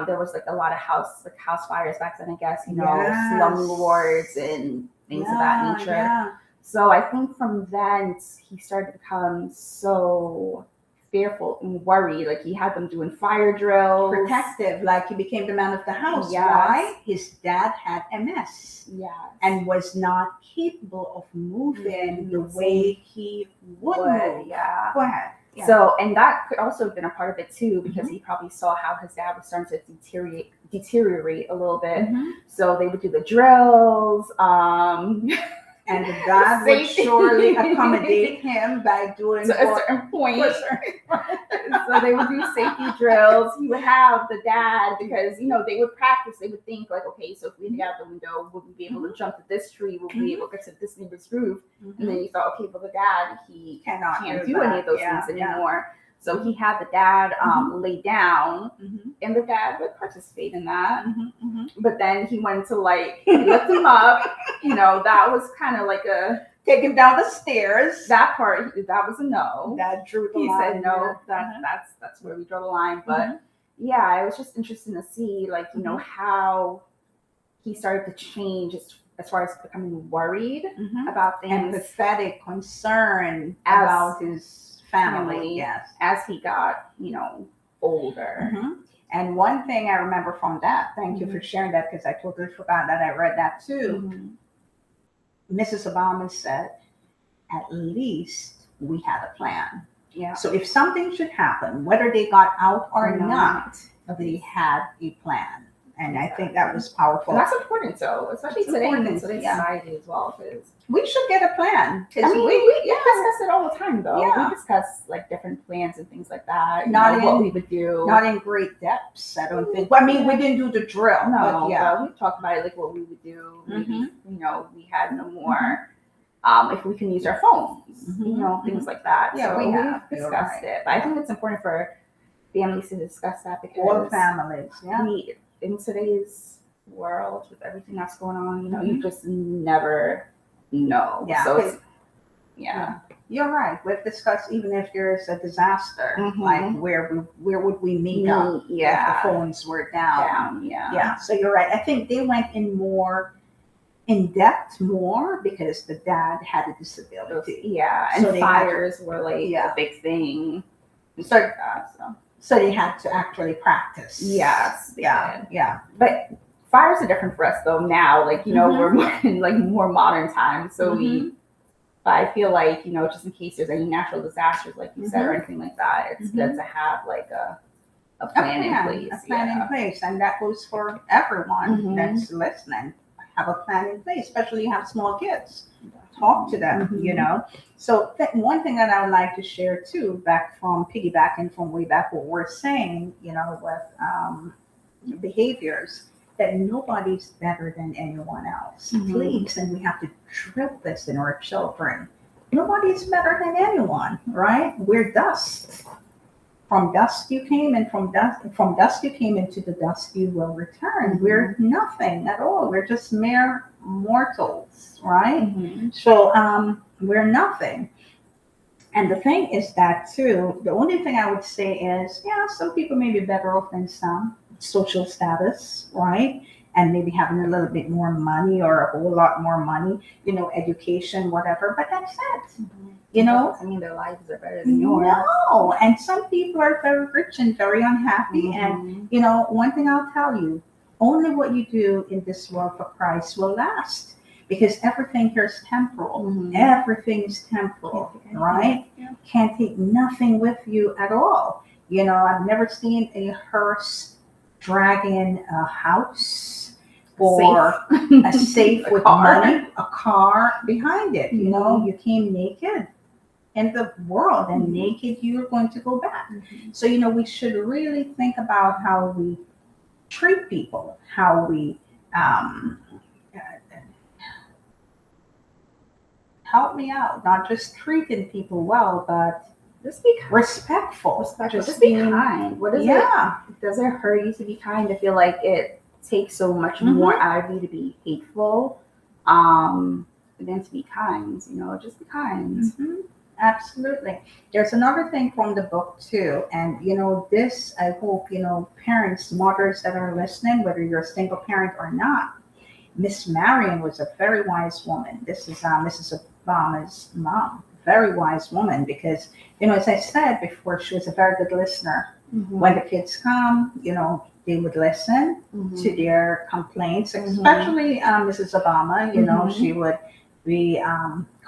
B: there was like a lot of house fires back then. I guess slumlords and things of that nature.
A: Yeah.
B: So I think from then he started to become so fearful and worried. Like he had them doing fire drills,
A: protective. Like he became the man of the house.
B: Yes.
A: Why? His dad had MS.
B: Yes.
A: And was not capable of moving the way he would move.
B: Yeah.
A: Go ahead. Yeah.
B: So, and that could also have been a part of it too, because he probably saw how his dad was starting to deteriorate a little bit. So they would do the drills.
A: and the dad would
B: Safety.
A: surely accommodate him by doing
B: To a
A: what
B: certain point.
A: to a certain-
B: So they would do safety drills. He would have the dad because they would practice. They would think like, okay, so if we get out the window, would we be able to jump to this tree? Will we be able to get to this neighbor's roof? And then you thought, okay, well the dad he
A: Cannot
B: can't
A: do
B: do any
A: that.
B: of those
A: Yeah,
B: things
A: yeah.
B: anymore. So he had the dad lay down,
A: Mhm,
B: and the dad would participate in that.
A: mhm, mhm.
B: But then he wanted to lift him up. That was kind of like
A: Take him down the stairs.
B: that part. That was a no.
A: That drew the
B: He
A: line.
B: said no.
A: there.
B: That's where we draw the line. But yeah, it was just interesting to see how he started to change as far as becoming worried
A: Mhm.
B: about things
A: Empathetic concern
B: As
A: about his family.
B: family.
A: Yes.
B: as he got older.
A: Mhm. And one thing I remember from that, thank you for sharing that because I totally forgot that I read that too.
B: Mhm.
A: Mrs. Obama said, at least we had a plan.
B: Yeah.
A: So if something should happen, whether they got out or
B: Or
A: not, they had a plan. And I think that was powerful.
B: And that's important, though, especially
A: It's
B: today in
A: important,
B: today's
A: yeah.
B: society as well. Because
A: We should get a plan. 'Cause
B: we discuss it all the time, though.
A: Yeah.
B: We discuss different plans and things like that.
A: Not
B: what
A: in-
B: we would do.
A: Not in great depths, I don't think. Well, I mean, we didn't do the drill.
B: No,
A: but yeah.
B: but we talked about it, what we would do. Maybe, we had no more. If we can use our phones,
A: Mhm.
B: things like that.
A: Yeah,
B: so
A: we have.
B: we've
A: You're
B: discussed
A: right.
B: it. But I think it's important for families to discuss that
A: All
B: because
A: families. Yeah.
B: we, in today's world, with everything that's going on, you
A: Mhm.
B: just never know.
A: Yeah.
B: So it's,
A: Yeah. You're right. We've discussed even if there's a disaster,
B: Mhm.
A: like where would we meet up if
B: Yeah.
A: the phones were down?
B: Yeah.
A: Yeah. So you're right. I think they went in depth more because the dad had a disability.
B: Yeah. And
A: So they had
B: fires were
A: Yeah.
B: a big thing.
A: So-
B: So
A: So they had to actually practice.
B: yes. they
A: Yeah.
B: did.
A: Yeah.
B: But fires are different for us though now.
A: Mhm.
B: We're more in more modern times. So but I feel just in case there's any natural disasters, like you said, or anything like that, it's good to have a plan in place.
A: A plan in place, and that goes for everyone
B: Mhm.
A: that's listening. Have a plan in place, especially you have small kids. Talk to them,
B: Mhm.
A: So one thing that I would like to share too, back from piggybacking from way back what we're saying, with behaviors, that nobody's better than anyone else.
B: Mhm.
A: Please, and we have to drill this in our children. Nobody's better than anyone, right? We're dust. From dust you came, and from dust you came, into the dust you will return.
B: Mhm.
A: We're nothing at all. We're just mere mortals, right?
B: Mhm.
A: So we're nothing. And the thing is that too, the only thing I would say is, some people may be better off than some. Social status, right? And maybe having a little bit more money or a whole lot more money, education, whatever. But that's it.
B: I mean, their lives are better than yours.
A: No, and some people are very rich and very unhappy. And one thing I'll tell you, only what you do in this world for Christ will last, because everything here is temporal.
B: Mhm.
A: Everything is temporal, right?
B: Yeah.
A: Can't take nothing with you at all. I've never seen a hearse dragging a house or a safe
B: A
A: with
B: car.
A: money, a car behind it.
B: Mhm.
A: You came naked in the world, and naked you're going to go back.
B: Mhm.
A: So we should really think about how we treat people, how we help me out, not just treating people well, but
B: Just be
A: respectful.
B: Just be kind. What is
A: Yeah.
B: it? Does it hurt you to be kind? I feel like it takes so much
A: Mhm.
B: more out of you to be hateful, than to be kind. Just be kind.
A: Mhm. Absolutely. There's another thing from the book too, and this I hope parents, mothers that are listening, whether you're a single parent or not. Miss Marion was a very wise woman. This is Mrs. Obama's mom. Very wise woman, because as I said before, she was a very good listener.
B: Mhm.
A: When the kids come, they would listen
B: Mhm.
A: to their complaints,
B: Mhm.
A: especially Mrs. Obama.
B: Mhm.
A: She would be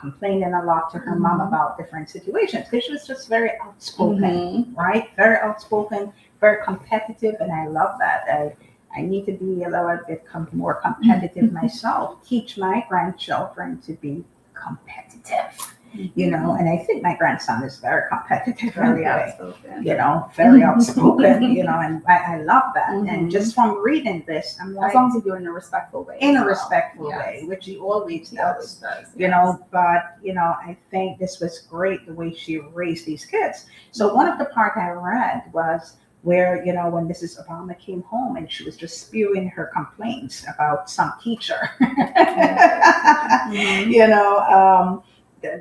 A: complaining a lot to her mom
B: Mhm.
A: about different situations, because she was just very outspoken,
B: Mhm.
A: right? Very outspoken, very competitive, and I love that. I need to be a little bit more competitive myself. Teach my grandchildren to be competitive, you know, and I think my grandson is very competitive
B: Very
A: anyway,
B: outspoken.
A: you know, very outspoken, you know, and I love that. And
B: Mhm.
A: just from reading this, I'm
B: As
A: like,
B: long as you do it in a respectful way.
A: in
B: as
A: a
B: well.
A: respectful
B: Yes.
A: way, which he always
B: He always
A: does.
B: does.
A: You know, but you know, I think this was great the way she raised these kids. So one of the part I read was where, you know, when Mrs. Obama came home and she was just spewing her complaints about some teacher.
B: Mhm.
A: You know,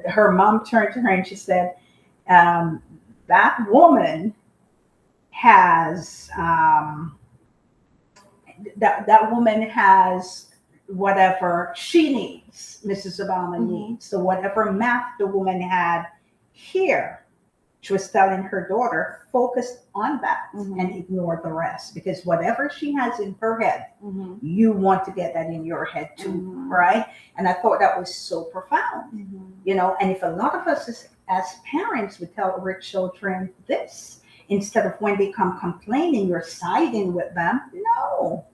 A: her mom turned to her and she said, that woman has that woman has whatever she needs, Mrs. Obama
B: Mhm.
A: needs. So whatever math the woman had here, she was telling her daughter, focus on that
B: Mhm.
A: and ignore the rest. Because whatever she has in her head,
B: Mhm.
A: you want to get that in your head too,
B: Mhm.
A: right? And I thought that was so profound,
B: Mhm.
A: you know. And if a lot of us as parents would tell our children this, instead of when they come complaining, you're siding with them. No,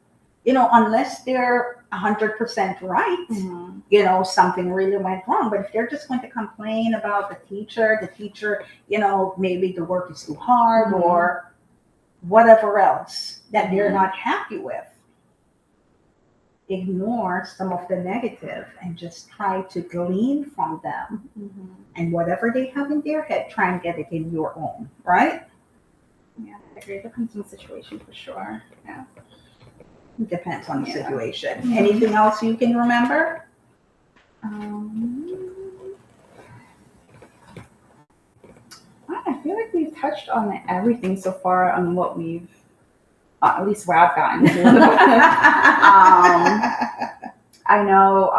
A: you know, unless they're 100% right,
B: Mhm.
A: you know, something really went wrong. But if they're just going to complain about the teacher, you know, maybe the work is too hard
B: Mhm.
A: or whatever else that they're
B: Mhm.
A: not happy with, ignore some of the negative and just try to glean from them.
B: Mhm.
A: And whatever they have in their head, try and get it in your own, right?
B: Yeah, I agree. It depends on the situation for sure. Yeah.
A: It depends on the
B: Yeah.
A: situation.
B: Mhm.
A: Anything else you can remember?
B: I feel like we've touched on everything so far on what we've, at least where I've gotten to. I know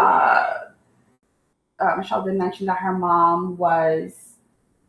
B: Michelle did mention that her mom was,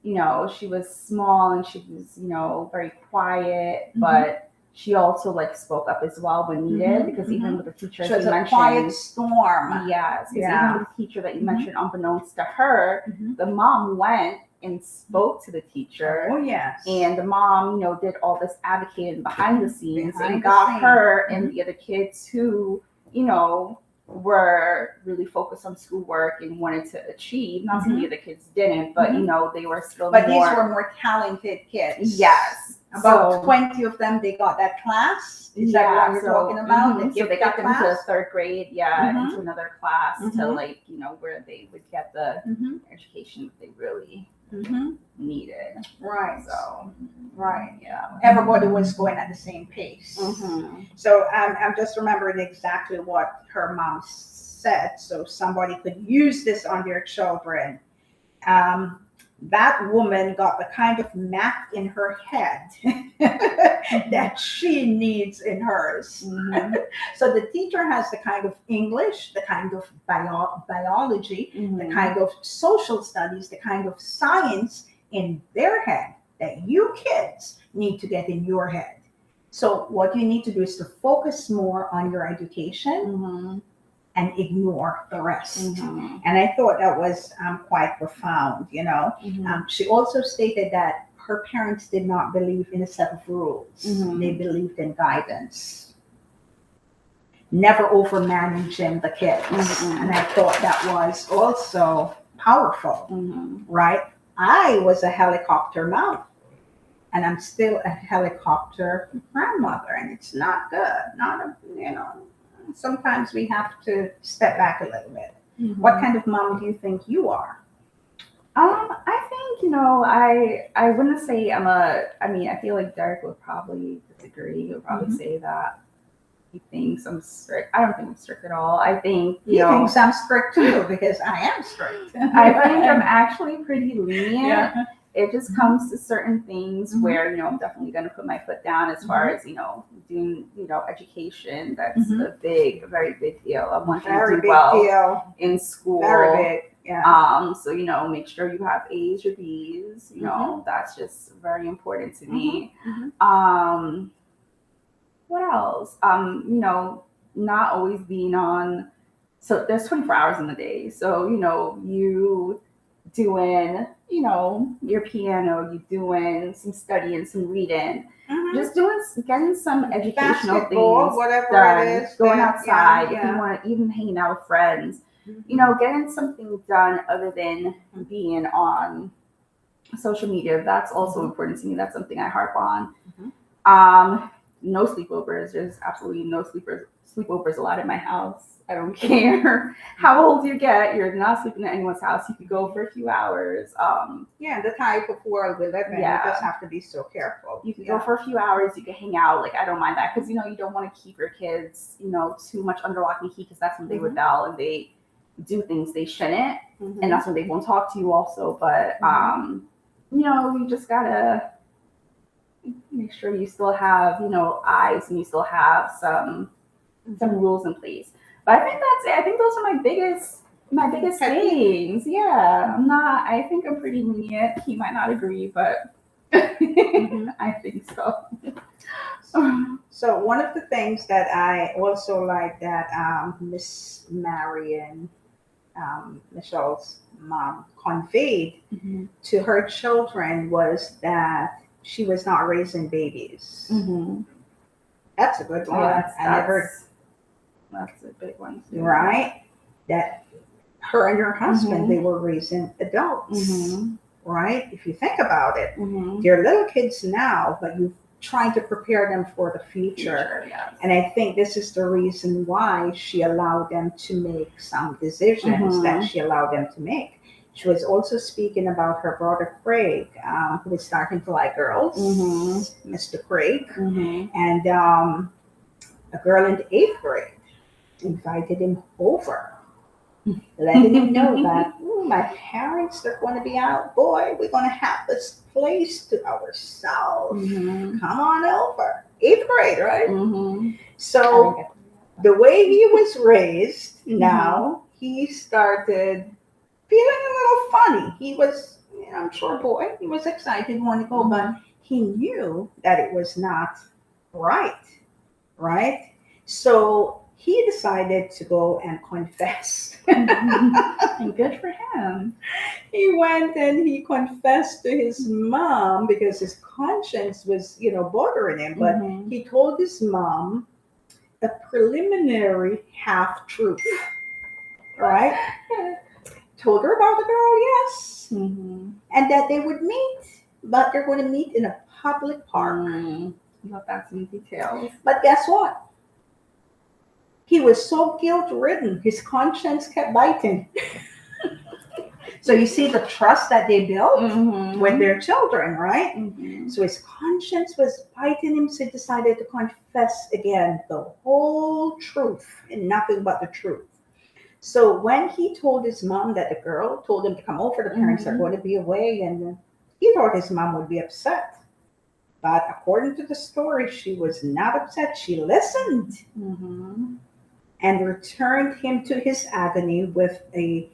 B: you know, she was small and she was, you know, very quiet, but she also like spoke up as well when needed because even with the teacher
A: She was
B: you
A: a
B: mentioned,
A: quiet storm.
B: yes, because
A: Yeah.
B: even with the teacher that you mentioned, unbeknownst to her, the mom went and spoke to the teacher.
A: Oh yes.
B: And the mom, you know, did all this advocating behind the scenes
A: Behind
B: and
A: the
B: got
A: scenes.
B: her and the other kids who, you know, were really focused on schoolwork and wanted to achieve. Not saying the other kids didn't, but you know, they were still
A: But
B: more,
A: these were more talented kids.
B: yes.
A: About
B: So
A: 20 of them, they got that class. Is that what you're talking about?
B: So they got them into the third grade, into another class to
A: Mhm.
B: like, you know, where they would get the education that they really needed.
A: Right.
B: So,
A: Right.
B: yeah.
A: Everybody was going at the same pace.
B: Mhm.
A: So I'm just remembering exactly what her mom said, so somebody could use this on their children. That woman got the kind of math in her head that she needs in hers. So the teacher has the kind of English, the kind of biology, the kind of social studies, the kind of science in their head that you kids need to get in your head. So what you need to do is to focus more on your education and ignore the rest. And I thought that was quite profound, you know. She also stated that her parents did not believe in a set of rules. They believed in guidance. Never overmanaging the kids. And I thought that was also powerful, right? I was a helicopter mom. And I'm still a helicopter grandmother, and it's not good. You know, sometimes we have to step back a little bit. What kind of mom do you think you are?
B: I think, you know, I wouldn't say I mean, I feel like Derek would probably disagree. He would probably say that he thinks I'm strict. I don't think I'm strict at all. I think,
A: He thinks I'm strict too, because I am strict.
B: I think I'm actually pretty lenient.
A: Yeah.
B: It just comes to certain things where, you know, I'm definitely going to put my foot down as far as, you know, doing, you know, education. That's a very big deal. I want you to do well in school.
A: Very big. Yeah.
B: So, you know, make sure you have A's or B's, you know, that's just very important to me. What else? You know, not always being on, so there's 24 hours in the day. So, you know, you doing, you know, your piano, you doing some studying, some reading, just getting some educational
A: Basketball,
B: things
A: whatever
B: done,
A: it is.
B: going outside, if you want to, even hanging out with friends. getting something done other than being on social media. That's also important to me. That's something I harp on. No sleepovers. There's absolutely no sleepovers allowed in my house. I don't care how old you get. You're not sleeping at anyone's house. You could go for a few hours.
A: Yeah, the type of world we live in, you just have to be so careful.
B: You could go for a few hours. You could hang out. Like, I don't mind that because, you don't want to keep your kids, too much under lock and key because that's when they rebel and they do things they shouldn't. And that's when they won't talk to you also. But, you just got to make sure you still have, eyes and you still have some rules in place. But I think that's it. I think those are my biggest things. Yeah. I think I'm pretty lenient. He might not agree, but I think so.
A: So one of the things that I also like that Miss Marion, Michelle's mom, conveyed to her children was that she was not raising babies. That's a good one.
B: That's a big one too.
A: Right? That her and her husband, they were raising adults. Right? If you think about it, they're little kids now, but you're trying to prepare them for the future.
B: Yes.
A: And I think this is the reason why she allowed them to make some decisions that she allowed them to make. She was also speaking about her brother Craig, who was starting to like girls, Mr. Craig, and a girl in the 8th grade invited him over, letting him know that my parents are going to be out. Boy, we're going to have this place to ourselves. Come on over. 8th grade, right? So the way he was raised, now he started feeling a little funny. He was, I'm sure, boy, he was excited, wanted to go, but he knew that it was not right. So he decided to go and confess.
B: And good for him.
A: He went and he confessed to his mom because his conscience was, bothering him. But he told his mom a preliminary half truth, right? Told her about the girl, yes, and that they would meet, but they're going to meet in a public park.
B: Love that some details.
A: But guess what? He was so guilt-ridden, his conscience kept biting. So you see the trust that they built with their children, right? So his conscience was biting him, so he decided to confess again the whole truth and nothing but the truth. So when he told his mom that the girl told him to come over, the parents are going to be away, and he thought his mom would be upset. But according to the story, she was not upset. She listened and returned him to his agony with a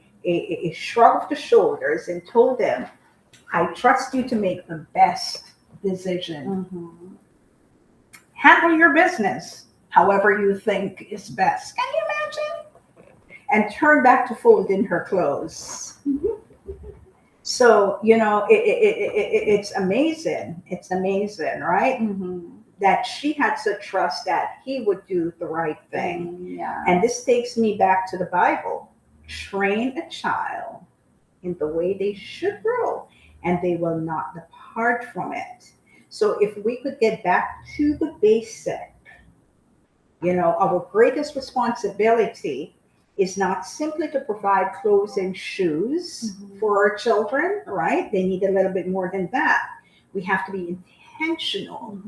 A: shrug of the shoulders and told him, I trust you to make the best decision. Handle your business however you think is best. Can you imagine? And turned back to folding her clothes. So, it's amazing. It's amazing, right? That she had such trust that he would do the right thing. And this takes me back to the Bible. Train a child in the way they should grow, and they will not depart from it. So if we could get back to the basic, our greatest responsibility is not simply to provide clothes and shoes for our children, right? They need a little bit more than that. We have to be intentional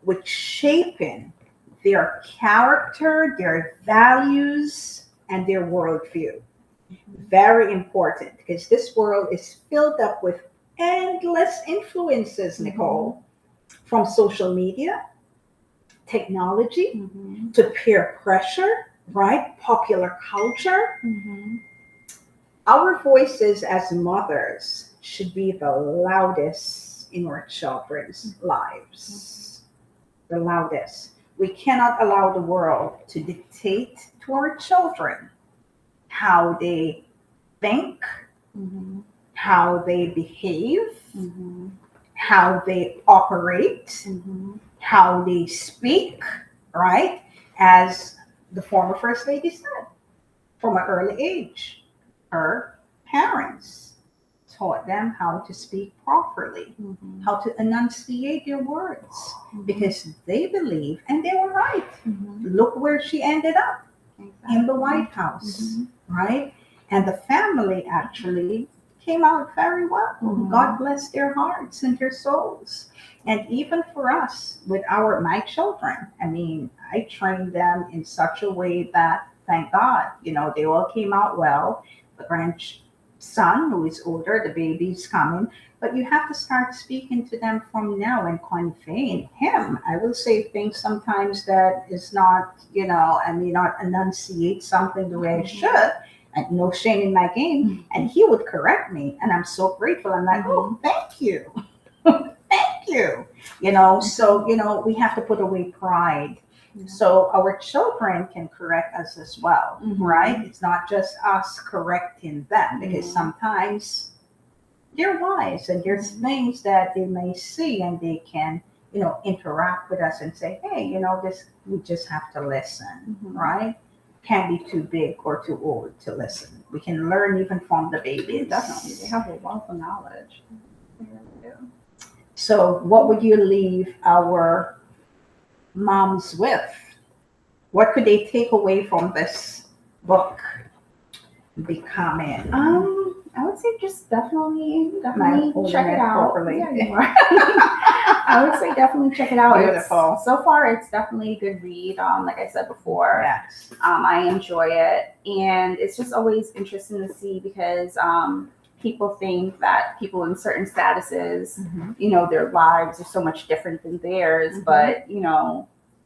A: with shaping their character, their values, and their worldview. Very important, because this world is filled up with endless influences, Nicole, from social media, technology, to peer pressure, right? Popular culture. Our voices as mothers should be the loudest in our children's lives. The loudest. We cannot allow the world to dictate to our children how they think, how they behave, how they operate, how they speak, right? As the former First Lady said, from an early age. Her parents taught them how to speak properly,
B: Mhm.
A: how to enunciate their words,
B: Mhm.
A: because they believe, and they were right.
B: Mhm.
A: Look where she ended up, in the
B: Exactly.
A: White House,
B: Mhm.
A: right? And the family actually came out very well.
B: Mhm.
A: God bless their hearts and their souls. And even for us, with my children, I mean, I trained them in such a way that, thank God, they all came out well. The grandson, who is older, the baby's coming, but you have to start speaking to them from now and conveying him. I will say things sometimes that is not, I may not enunciate something the way I should, and no shame in my game. And he would correct me, and I'm so grateful. I'm like, oh, thank you. Thank you. So, we have to put away pride.
B: Yeah.
A: So our children can correct us as well,
B: Mhm.
A: right? It's not just us correcting them, because
B: Mhm.
A: sometimes they're wise and there's things that they may see, and they can, interact with us and say, hey, this, we just have to listen,
B: Mhm.
A: right? Can't be too big or too old to listen. We can learn even from the babies.
B: Definitely, they have a wealth of knowledge. They really do.
A: So, what would you leave our moms with? What could they take away from this book, Becoming?
B: I would say just definitely
A: Am I holding
B: check it
A: it
B: out.
A: properly?
B: Yeah, you are. I would say definitely check it out.
A: Beautiful.
B: So far, it's definitely a good read. Like I said before,
A: Yes.
B: I enjoy it, and it's just always interesting to see because people think that people in certain statuses, their lives are so much different than theirs.
A: Mhm.
B: But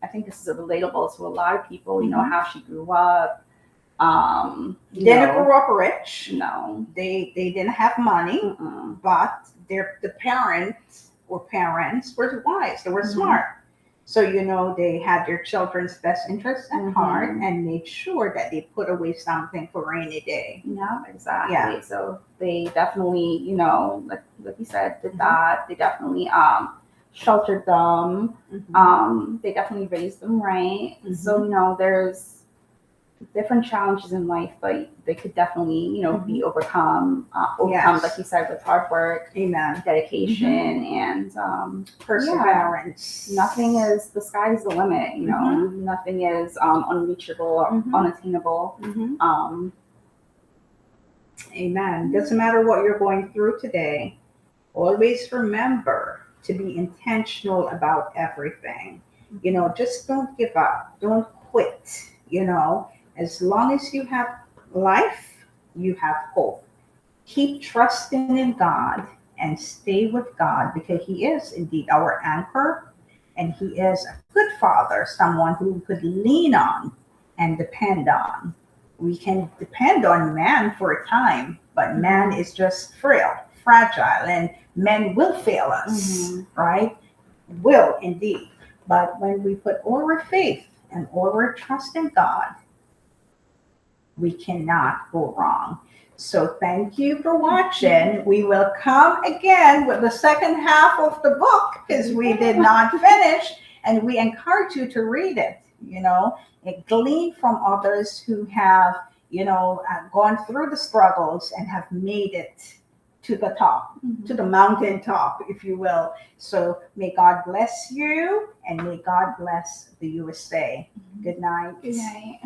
B: I think this is relatable to a lot of people. How she grew up.
A: Didn't grow up rich.
B: No.
A: They didn't have money, but the parents were wise. They were smart. So they had their children's best interests at heart and made sure that they put away something for rainy day.
B: Yeah, exactly.
A: Yeah.
B: So they definitely, like you said, did that. They definitely sheltered them. They definitely raised them right. So there's different challenges in life, but they could definitely, be overcome,
A: Yes.
B: like you said, with hard work,
A: Amen.
B: dedication, and
A: Perseverance.
B: nothing is, the sky's the limit. Nothing is unreachable or unattainable.
A: Amen. Doesn't matter what you're going through today. Always remember to be intentional about everything. Just don't give up. Don't quit. As long as you have life, you have hope. Keep trusting in God and stay with God, because He is indeed our anchor, and He is a good Father, someone who we could lean on and depend on. We can depend on man for a time, but man is just frail, fragile, and men will fail us, right? Will indeed. But when we put all our faith and all our trust in God, we cannot go wrong. So thank you for watching. We will come again with the second half of the book, because we did not finish, and we encourage you to read it, and glean from others who have, gone through the struggles and have made it to the top, to the mountain top, if you will. So may God bless you, and may God bless the USA. Good night.
B: Good night.